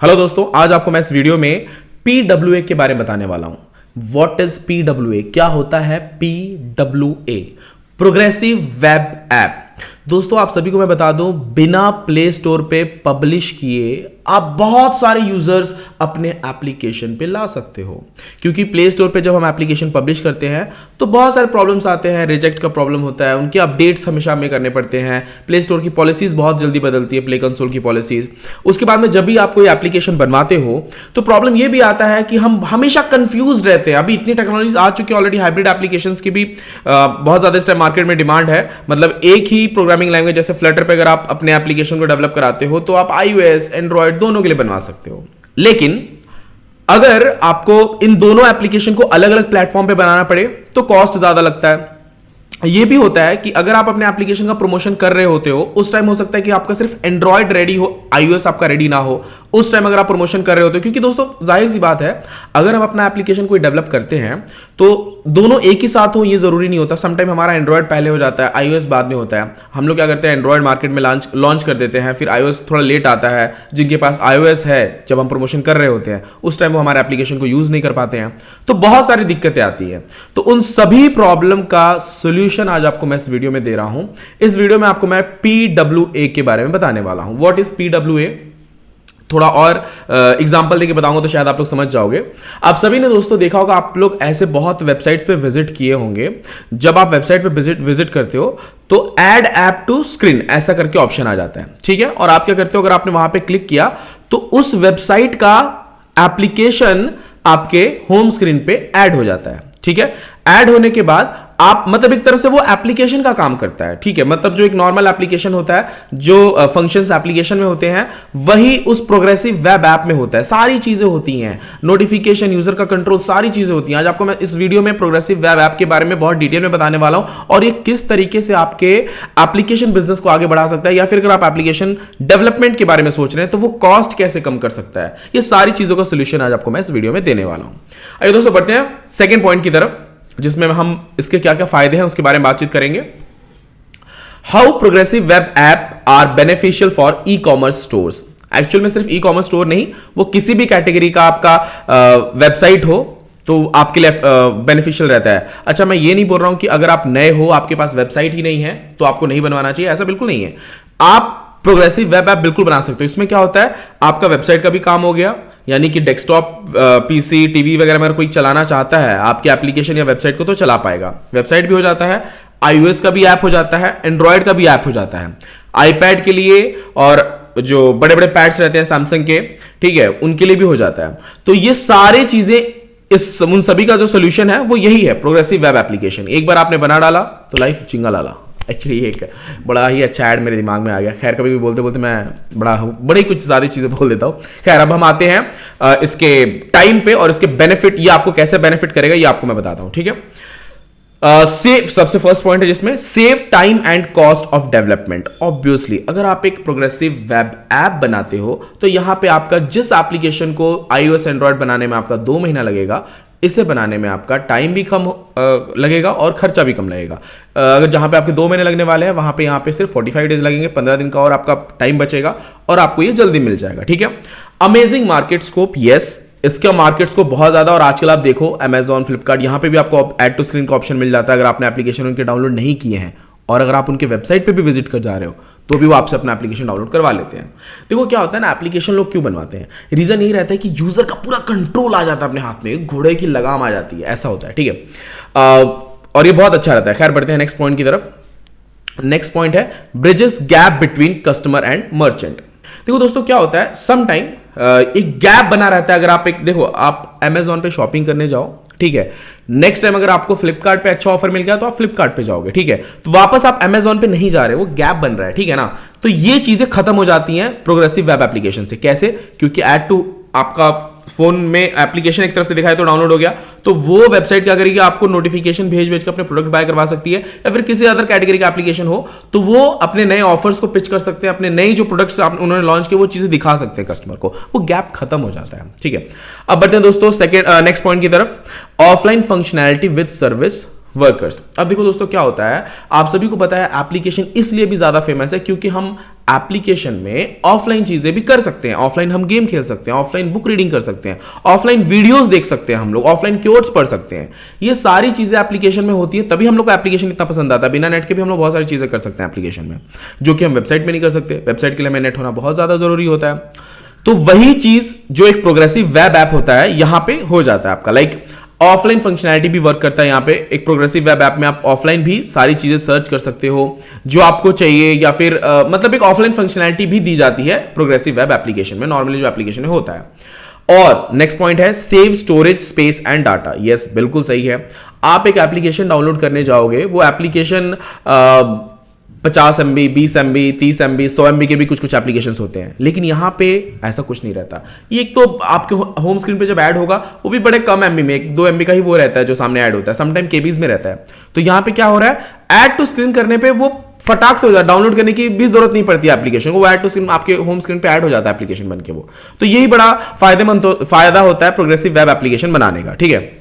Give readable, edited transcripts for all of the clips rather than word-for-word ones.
Hello दोस्तों, आज आपको मैं इस वीडियो में PWA के बारे में बताने वाला हूं। What is PWA? क्या होता है PWA? Progressive web app. दोस्तों आप सभी को मैं बता दूं, बिना प्ले स्टोर पे पब्लिश किए आप बहुत सारे यूजर्स अपने एप्लीकेशन पे ला सकते हो। क्योंकि प्ले स्टोर पे जब हम एप्लीकेशन पब्लिश करते हैं तो बहुत सारे प्रॉब्लम्स आते हैं, रिजेक्ट का प्रॉब्लम होता है, उनके अपडेट्स हमेशा हमें करने पड़ते हैं। प्ले स्टोर की पॉलिसीज बहुत जल्दी बदलती है, प्ले कंसोल की पॉलिसीज। उसके बाद में जब भी आप कोई एप्लीकेशन बनवाते हो तो प्रॉब्लम यह भी आता है कि हम हमेशा कंफ्यूज रहते हैं। अभी इतनी टेक्नोलॉजीज आ चुकी है ऑलरेडी, हाइब्रिड एप्लीकेशंस की भी बहुत ज्यादा इस टाइम मार्केट में डिमांड है। मतलब एक ही प्रोग्रामिंग लैंग्वेज जैसे फ्लटर पे अगर आप अपने एप्लीकेशन को डेवलप कराते हो तो आप iOS, एंड्रॉयड दोनों के लिए बनवा सकते हो। लेकिन अगर आपको इन दोनों एप्लीकेशन को अलग अलग प्लेटफॉर्म पे बनाना पड़े तो कॉस्ट ज्यादा लगता है। यह भी होता है कि अगर आप अपने एप्लीकेशन का प्रमोशन कर रहे होते हो, उस टाइम हो सकता है कि आपका सिर्फ एंड्रॉयड रेडी हो, iOS आपका रेडी ना हो। उस टाइम अगर आप प्रमोशन कर रहे होते हो, क्योंकि दोस्तों जाहिर सी बात है, अगर हम अपना एप्लीकेशन कोई डेवलप करते हैं तो दोनों एक ही साथ हो ये जरूरी नहीं होता। समटाइम हमारा एंड्रॉयड पहले हो जाता है, iOS बाद में होता है। हम लोग क्या करते हैं, एंड्रॉयड मार्केट में लॉन्च कर देते हैं, फिर iOS थोड़ा लेट आता है। जिनके पास iOS है, जब हम प्रमोशन कर रहे होते हैं उस टाइम वो हमारे एप्लीकेशन को यूज नहीं कर पाते हैं, तो बहुत सारी दिक्कतें आती है। तो उन सभी प्रॉब्लम का सोल्यूशन आज आपको मैं इस वीडियो में दे रहा हूं। इस वीडियो में आपको मैं PWA के बारे में बताने वाला हूं। What is PWA? थोड़ा और एग्जांपल देके बताऊंगा तो शायद आप लोग समझ जाओगे। आप सभी ने दोस्तों देखा होगा, आप लोग ऐसे बहुत वेबसाइट्स पे विजिट किए होंगे। जब आप वेबसाइट पे विजिट करते हो तो ऐड ऐप टू स्क्रीन ऐसा करके ऑप्शन आ जाता है, ठीक है। और आप क्या करते हो, अगर आपने वहां पे क्लिक किया तो उस वेबसाइट का एप्लीकेशन आपके होम स्क्रीन पे ऐड हो जाता है, ठीक है। ऐड होने के बाद आप मतलब एक तरह से वो एप्लीकेशन का काम करता है, ठीक है। मतलब जो एक नॉर्मल एप्लीकेशन होता है, जो फंक्शंस एप्लीकेशन में होते हैं, वही उस प्रोग्रेसिव वेब ऐप में होता है। सारी चीजें होती हैं, नोटिफिकेशन, यूजर का कंट्रोल, सारी चीजें होती हैं। आज आपको मैं इस वीडियो में प्रोग्रेसिव वेब ऐप के बारे में बहुत डिटेल में बताने वाला हूं, और ये किस तरीके से आपके एप्लीकेशन बिजनेस को आगे बढ़ा सकता है, या फिर अगर आप एप्लीकेशन डेवलपमेंट के बारे में सोच रहे हैं तो वो कॉस्ट कैसे कम कर सकता है। ये सारी चीजों का सोल्यूशन आज आपको मैं इस वीडियो में देने वाला हूं। आइए दोस्तों बढ़ते हैं सेकेंड पॉइंट की तरफ, जिसमें हम इसके क्या क्या फायदे हैं उसके बारे में बातचीत करेंगे। How progressive web app are beneficial for e commerce stores. Actual में सिर्फ ई कॉमर्स स्टोर नहीं, वो किसी भी कैटेगरी का आपका वेबसाइट हो तो आपके लिए बेनिफिशियल रहता है। अच्छा, मैं ये नहीं बोल रहा हूं कि अगर आप नए हो, आपके पास वेबसाइट ही नहीं है तो आपको नहीं बनवाना चाहिए, ऐसा बिल्कुल नहीं है। आप प्रोग्रेसिव वेब ऐप बिल्कुल बना सकते हो। इसमें क्या होता है, आपका वेबसाइट का भी काम हो गया, यानी कि डेस्कटॉप, पीसी, टीवी वगैरह में कोई चलाना चाहता है आपकी एप्लीकेशन या वेबसाइट को तो चला पाएगा। वेबसाइट भी हो जाता है, iOS का भी ऐप हो जाता है, एंड्रॉयड का भी ऐप हो जाता है, आईपैड के लिए और जो बड़े बड़े पैड्स रहते हैं सैमसंग के, ठीक है, उनके लिए भी हो जाता है। तो ये सारी चीजें उन सभी का जो सोल्यूशन है वो यही है, प्रोग्रेसिव वेब एप्लीकेशन। एक बार आपने बना डाला तो लाइफ चिंगा लाला। एक्चुअली एक बड़ा ही अच्छा ऐड मेरे दिमाग में आ गया। खैर, कभी भी बोलते बोलते मैं बड़ी कुछ ज़्यादा चीज़ें बोल देता हूँ। खैर, अब हम आते हैं इसके टाइम पे, और इसके बेनिफिट, ये आपको कैसे बेनिफिट करेगा ये आपको मैं बताता हूँ, ठीक है। सेव सबसे फर्स्ट पॉइंट है जिसमें save time and cost of development. Obviously अगर आप एक प्रोग्रेसिव वेब ऐप बनाते हो तो यहां पे आपका जिस एप्लीकेशन को iOS, एंड्रॉयड बनाने में आपका 2 महीना लगेगा, इसे बनाने में आपका टाइम भी कम लगेगा और खर्चा भी कम लगेगा। अगर जहां पे आपके 2 महीने लगने वाले हैं, वहां पे यहाँ पे सिर्फ 45 डेज लगेंगे, 15 दिन का और आपका टाइम बचेगा और आपको ये जल्दी मिल जाएगा, ठीक है। अमेजिंग मार्केट स्कोप, यस, इसका मार्केट स्कोप बहुत ज्यादा। और आजकल आप देखो अमेजॉन, फ्लिपकार्ट, यहाँ पे भी आपको ऐड टू स्क्रीन का ऑप्शन मिल जाता है अगर आपने एप्लीकेशन उनके डाउनलोड नहीं किए हैं। और अगर आप उनके वेबसाइट पे भी विजिट कर जा रहे हो तो भी वो आपसे अपना एप्लीकेशन डाउनलोड करवा लेते हैं। देखो क्या होता है ना, एप्लीकेशन लोग क्यों बनवाते हैं, रीजन यही रहता है कि यूजर का पूरा कंट्रोल आ जाता है अपने हाथ में, घोड़े की लगाम आ जाती है, ऐसा होता है, ठीक है। और ये बहुत अच्छा रहता है। खैर, बढ़ते हैं नेक्स्ट पॉइंट की तरफ। नेक्स्ट पॉइंट है bridges gap between customer and merchant. देखो दोस्तों क्या होता है, सम टाइम एक गैप बना रहता है। अगर आप देखो, आप अमेजॉन पे शॉपिंग करने जाओ, ठीक है, नेक्स्ट टाइम अगर आपको फ्लिपकार्ट पे अच्छा ऑफर मिल गया तो आप फ्लिपकार्ट पे जाओगे, ठीक है, तो वापस आप अमेजॉन पे नहीं जा रहे, वो गैप बन रहा है, ठीक है ना। तो ये चीजें खत्म हो जाती हैं प्रोग्रेसिव वेब एप्लीकेशन से। कैसे? क्योंकि ऐड टू आपका फोन में एप्लीकेशन एक तरफ से दिखाए तो डाउनलोड हो गया, तो वो वेबसाइट क्या करेगी, आपको नोटिफिकेशन भेज भेज कर अपने प्रोडक्ट बाय करवा सकती है। या फिर किसी अदर कैटेगरी का एप्लीकेशन हो तो वो अपने नए ऑफर्स को पिच कर सकते हैं, अपने नए जो प्रोडक्ट्स उन्होंने लॉन्च किए वो चीजें दिखा सकते हैं कस्टमर को। वो गैप खत्म हो जाता है, ठीक है। अब बढ़ते हैं दोस्तों नेक्स्ट पॉइंट की तरफ, offline functionality with service workers. अब देखो दोस्तों क्या होता है, आप सभी को पता है एप्लीकेशन इसलिए भी ज्यादा फेमस है क्योंकि हम एप्लीकेशन में ऑफलाइन चीजें भी कर सकते हैं। ऑफलाइन हम गेम खेल सकते हैं, ऑफलाइन बुक रीडिंग कर सकते हैं, ऑफलाइन वीडियोस देख सकते हैं, हम लोग ऑफलाइन कोर्स पढ़ सकते हैं। ये सारी चीजें एप्लीकेशन में होती है, तभी हम लोग को एप्लीकेशन इतना पसंद आता है। बिना नेट के भी हम लोग बहुत सारी चीजें कर सकते हैं एप्लीकेशन में, जो कि हम वेबसाइट में नहीं कर सकते। वेबसाइट के लिए हमें नेट होना बहुत ज्यादा जरूरी होता है। तो वही चीज जो एक प्रोग्रेसिव वेब ऐप होता है यहां पे हो जाता है आपका। लाइक ऑफलाइन फंक्शनैलिटी भी वर्क करता है यहाँ पे। एक प्रोग्रेसिव वेब ऐप में आप ऑफलाइन भी सारी चीजें सर्च कर सकते हो जो आपको चाहिए, या फिर मतलब एक ऑफलाइन फंक्शनैलिटी भी दी जाती है प्रोग्रेसिव वेब एप्लीकेशन में, नॉर्मली जो एप्लीकेशन में होता है। और नेक्स्ट पॉइंट है save storage space and data. Yes, बिल्कुल सही है। आप एक एप्लीकेशन डाउनलोड करने जाओगे, वो application 50 MB, 20 MB, 30 MB, 100 MB के भी कुछ कुछ एप्लीकेशंस होते हैं, लेकिन यहाँ पे ऐसा कुछ नहीं रहता। ये एक तो आपके होम स्क्रीन पे जब ऐड होगा वो भी बड़े कम MB में, 2 MB का ही वो रहता है जो सामने ऐड होता है, समटाइम केबीज में रहता है। तो यहाँ पे क्या हो रहा है, ऐड टू स्क्रीन करने पे वो फटाक से हो जाता है, डाउनलोड करने की भी जरूरत नहीं पड़ती है एप्लीकेशन को, वो ऐड टू स्क्रीन आपके होम स्क्रीन पे ऐड हो जाता है एप्लीकेशन बन के वो। तो यही बड़ा फायदा होता है प्रोग्रेसिव वेब एप्लीकेशन बनाने का, ठीक है।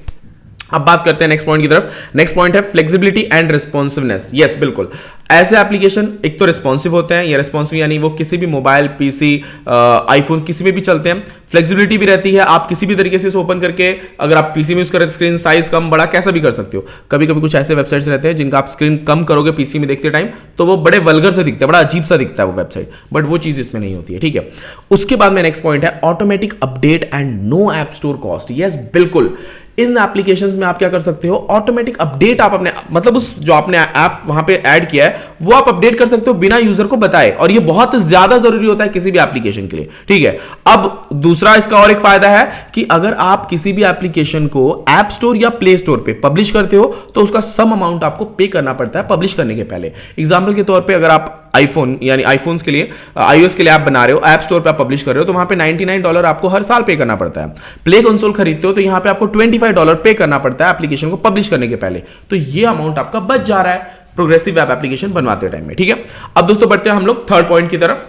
अब बात करते हैं नेक्स्ट पॉइंट की तरफ। नेक्स्ट पॉइंट है फ्लेक्सिबिलिटी एंड रिस्पॉन्सिवनेस। यस, बिल्कुल। ऐसे एप्लीकेशन एक तो रिस्पॉन्सिव होते हैं, या रिस्पॉन्सिव यानी वो किसी भी मोबाइल, पीसी, आईफोन किसी में भी चलते हैं। फ्लेक्सिबिलिटी भी रहती है, आप किसी भी तरीके से इसे ओपन करके, अगर आप पीसी में यूज करें स्क्रीन साइज कम बड़ा कैसा भी कर सकते हो। कभी कभी कुछ ऐसे वेबसाइट्स रहते हैं जिनका आप स्क्रीन कम करोगे पीसी में देखते टाइम तो वो बड़े वल्गर से दिखता है, बड़ा अजीब सा दिखता है वो वेबसाइट, बट वो चीज इसमें नहीं होती है, ठीक है। उसके बाद में नेक्स्ट पॉइंट है automatic update and no app store cost. Yes, बिल्कुल। इन एप्लीकेशंस में आप क्या कर सकते हो, ऑटोमेटिक अपडेट आप अपने मतलब उस जो आपने ऐप वहां पे ऐड किया है वो आप अपडेट कर सकते हो बिना यूजर को बताए, और ये बहुत ज्यादा जरूरी होता है किसी भी एप्लीकेशन के लिए, ठीक है। अब दूसरा इसका और एक फायदा है कि अगर आप किसी भी एप्लीकेशन को ऐप स्टोर या प्ले स्टोर पे पब्लिश करते हो तो उसका सम अमाउंट आपको पे करना पड़ता है पब्लिश करने के पहले। एग्जाम्पल के तौर पे अगर आप आईफोन यानी आईफोन्स के लिए iOS के लिए ऐप बना रहे हो, ऐप स्टोर पे आप पब्लिश कर रहे हो, तो वहां पे $99 आपको हर साल पे करना पड़ता है। प्ले कंसोल खरीदते हो तो यहां पे आपको $25 पे करना पड़ता है एप्लीकेशन को पब्लिश करने के पहले। तो ये अमाउंट आपका बच जा रहा है प्रोग्रेसिव वेब एप्लीकेशन बनवाते टाइम में, ठीक है। अब दोस्तों बढ़ते हैं हम लोग थर्ड पॉइंट की तरफ।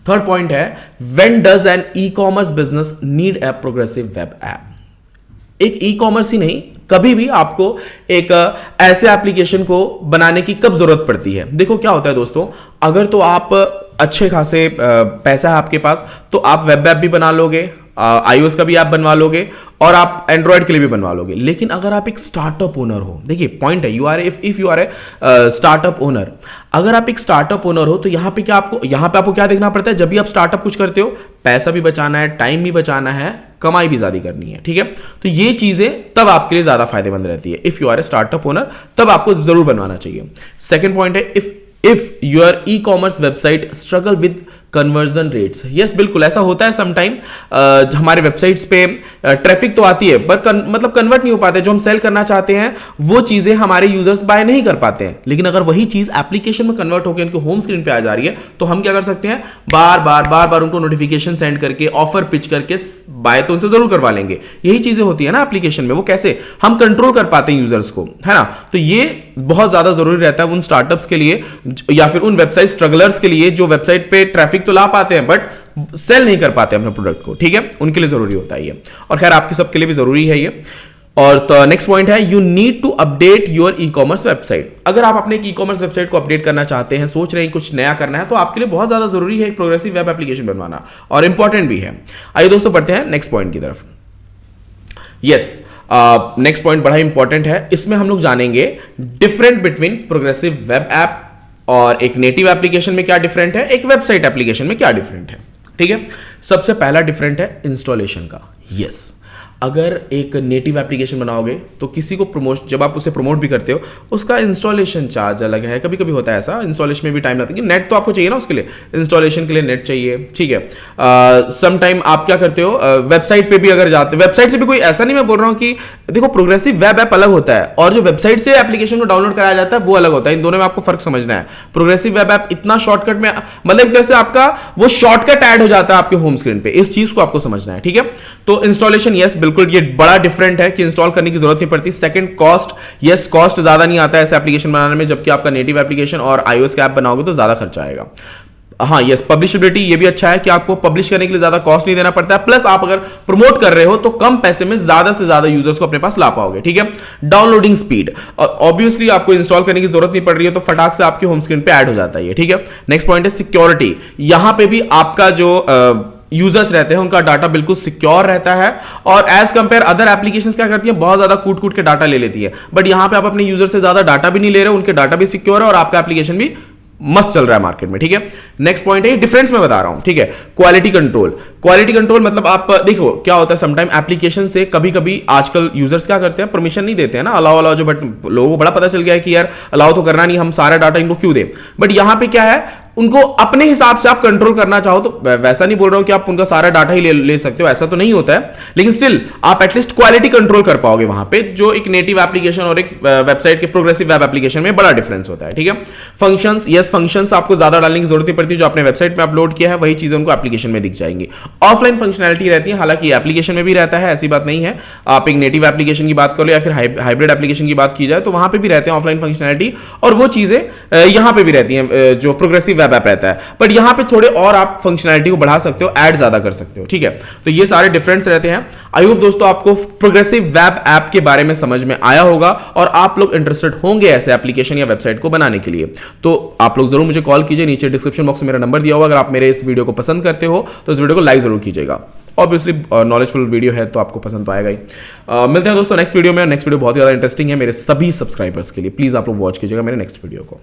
थर्ड पॉइंट है when does an e commerce business need a progressive web app. एक ई कॉमर्स ही नहीं, कभी भी आपको एक ऐसे एप्लीकेशन को बनाने की कब जरूरत पड़ती है। देखो क्या होता है दोस्तों, अगर तो आप अच्छे खासे पैसा है आपके पास तो आप वेब ऐप भी बना लोगे, iOS का भी ऐप बनवा लोगे, और आप एंड्रॉयड के लिए भी बनवा लोगे। लेकिन अगर आप एक स्टार्टअप ओनर हो, देखिए पॉइंट है, if you are a startup owner, अगर आप एक स्टार्टअप ओनर हो तो यहां पे आपको क्या देखना पड़ता है, जब भी आप स्टार्टअप कुछ करते हो पैसा भी बचाना है, टाइम भी बचाना है, कमाई भी ज्यादा करनी है, ठीक है। तो ये चीजें तब आपके लिए ज्यादा फायदेमंद रहती है। If you are a startup owner तब आपको जरूर बनवाना चाहिए। सेकेंड पॉइंट है if your e commerce website struggle with conversion rates. Yes, बिल्कुल ऐसा होता है समटाइम। हमारे वेबसाइट्स पे ट्रैफिक तो आती है पर मतलब कन्वर्ट नहीं हो पाते, जो हम सेल करना चाहते हैं वो चीजें हमारे यूजर्स बाय नहीं कर पाते हैं। लेकिन अगर वही चीज एप्लीकेशन में कन्वर्ट होकर उनके होम स्क्रीन पे आ जा रही है तो हम क्या कर सकते हैं, बार बार उनको नोटिफिकेशन सेंड करके, ऑफर पिच करके बाय तो उनसे जरूर करवा लेंगे। यही चीजें होती है ना एप्लीकेशन में, वो कैसे हम कंट्रोल कर पाते हैं यूजर्स को, है ना। तो ये बहुत ज्यादा जरूरी रहता है उन स्टार्टअप्स के लिए या फिर उन वेबसाइट स्ट्रगलर्स के लिए जो वेबसाइट पे ट्रैफिक तो ला पाते हैं बट सेल नहीं कर पाते अपने प्रोडक्ट को, ठीक है। उनके लिए जरूरी होता है ये, और खैर आपके सबके लिए भी जरूरी है ये। और तो नेक्स्ट पॉइंट है you need to update your e commerce website. अगर आप अपने ई कॉमर्स वेबसाइट को अपडेट करना चाहते हैं, सोच रहे हैं कुछ नया करना है, तो आपके लिए बहुत ज्यादा जरूरी है एक प्रोग्रेसिव वेब एप्लीकेशन बनवाना, और इंपॉर्टेंट भी है। आइए दोस्तों बढ़ते हैं नेक्स्ट पॉइंट की तरफ। यस, नेक्स्ट पॉइंट बड़ा इंपॉर्टेंट है। इसमें हम लोग जानेंगे different between progressive web app और एक नेटिव एप्लीकेशन में क्या डिफरेंट है, एक वेबसाइट एप्लीकेशन में क्या डिफरेंट है, ठीक है। सबसे पहला डिफरेंट है इंस्टॉलेशन का। यस, अगर एक नेटिव एप्लीकेशन बनाओगे तो किसी को जब आप उसे प्रमोट भी करते हो उसका इंस्टॉलेशन चार्ज अलग है। कभी कभी होता है ऐसा, इंस्टॉलेशन में भी टाइम लगता है, नेट तो आपको चाहिए ना उसके लिए, इंस्टॉलेशन के लिए नेट चाहिए, ठीक है। सम टाइम आप क्या करते हो, वेबसाइट पे भी अगर जाते, वेबसाइट से भी कोई ऐसा नहीं मैं बोल रहा हूँ कि देखो प्रोग्रेसिव वेब ऐप अलग होता है और जो वेबसाइट से एप्लीकेशन को डाउनलोड कराया जाता है वो अलग होता है। इन दोनों में आपको फर्क समझना है। प्रोग्रेसिव वेब ऐप इतना शॉर्टकट में, मतलब एक तरह से आपका वो शॉर्टकट ऐड हो जाता है आपके होम स्क्रीन पे, इस चीज को आपको समझना है, ठीक है। तो इंस्टॉलेशन यस बिल्कुल ये बड़ा डिफरेंट है कि इंस्टॉल करने की जरूरत नहीं पड़ती। सेकंड कॉस्ट, यस कॉस्ट ज्यादा नहीं आता है ऐसे एप्लीकेशन बनाने में, जबकि आपका नेटिव एप्लीकेशन और iOS का ऐप बनाओगे तो ज्यादा खर्चा आएगा। हाँ यस, पब्लिशबिलिटी ये भी अच्छा है कि आपको पब्लिश करने के लिए ज्यादा कॉस्ट नहीं देना पड़ता है, प्लस आप अगर प्रमोट कर रहे हो तो कम पैसे में ज्यादा से ज्यादा यूजर्स को अपने पास ला पाओगे, ठीक है। डाउनलोडिंग स्पीड, ऑब्वियसली आपको इंस्टॉल करने की जरूरत नहीं पड़ रही है तो फटाक से आपके होम स्क्रीन पे ऐड हो जाता है, ठीक है। नेक्स्ट पॉइंट है सिक्योरिटी, यहां पे भी आपका जो यूजर्स रहते हैं उनका डाटा बिल्कुल सिक्योर रहता है, और एज कंपेयर अदर एप्लीकेशंस क्या करती हैं, बहुत ज्यादा कूट कूट के डाटा ले लेती है, बट यहां पे आप अपने यूजर से ज्यादा डाटा भी नहीं ले रहे, उनके डाटा भी सिक्योर है और आपका एप्लीकेशन भी मस्त चल रहा है मार्केट में, ठीक है। नेक्स्ट पॉइंट है डिफरेंस में बता रहा हूं, ठीक है। क्वालिटी कंट्रोल, क्वालिटी कंट्रोल मतलब आप देखो क्या होता है, समटाइम एप्लीकेशन से कभी कभी आजकल यूजर्स क्या करते हैं, परमिशन नहीं देते हैं ना, अलाउ अलाउ जो, बट लोगों को बड़ा पता चल गया है कि यार अलाउ तो करना नहीं, हम सारा डाटा इनको क्यों दें, बट यहां पे क्या है, उनको अपने हिसाब से आप कंट्रोल करना चाहो तो, वैसा नहीं बोल रहा हूं कि आप उनका सारा डाटा ही ले सकते हो, ऐसा तो नहीं होता है, लेकिन स्टिल आप एटलीस्ट क्वालिटी कंट्रोल कर पाओगे वहां पे, जो एक नेटिव एप्लीकेशन और एक वेबसाइट के प्रोग्रेसिव वेब एप्लीकेशन में बड़ा डिफरेंस होता है, ठीक है। फंक्शंस, यस फंक्शंस आपको ज्यादा डालने की जरूरत नहीं पड़ती, जो आपने वेबसाइट में अपलोड किया है वही चीजें उनको एप्लीकेशन में दिख जाएंगी। ऑफलाइन फंक्शनैलिटी रहती है, हालांकि एप्लीकेशन में भी रहता है, ऐसी बात नहीं है, आप एक नेटिव एप्लीकेशन की बात करो या फिर हाइब्रिड एप्लीकेशन की बात की जाए तो वहां पे भी रहते हैं ऑफलाइन फंक्शनैलिटी, और वो चीजें यहां पे भी रहती हैं जो प्रोग्रेसिव वेब ऐप रहता है, बट यहां पे थोड़े और आप फंक्शनैलिटी को बढ़ा सकते हो, ऐड ज्यादा कर सकते हो, ठीक है। तो ये सारे डिफरेंस रहते हैं। आई होप दोस्तों आपको प्रोग्रेसिव वेब ऐप के बारे में समझ में आया होगा और आप लोग इंटरेस्टेड होंगे ऐसे एप्लीकेशन या वेबसाइट को बनाने के लिए, तो आप लोग जरूर मुझे कॉल कीजिए, नीचे डिस्क्रिप्शन बॉक्स में मेरा नंबर दिया होगा। अगर आप मेरे इस वीडियो को पसंद करते हो तो इस वीडियो को लाइक जरूर कीजिएगा, ऑब्वियसली नॉलेजफुल वीडियो है तो आपको पसंद तो आएगा ही। मिलते हैं दोस्तों नेक्स्ट वीडियो में, नेक्स्ट वीडियो बहुत ज्यादा इंटरेस्टिंग है मेरे सभी सब्सक्राइबर्स के लिए, प्लीज आप लोग वॉच कीजिएगा मेरे नेक्स्ट वीडियो को।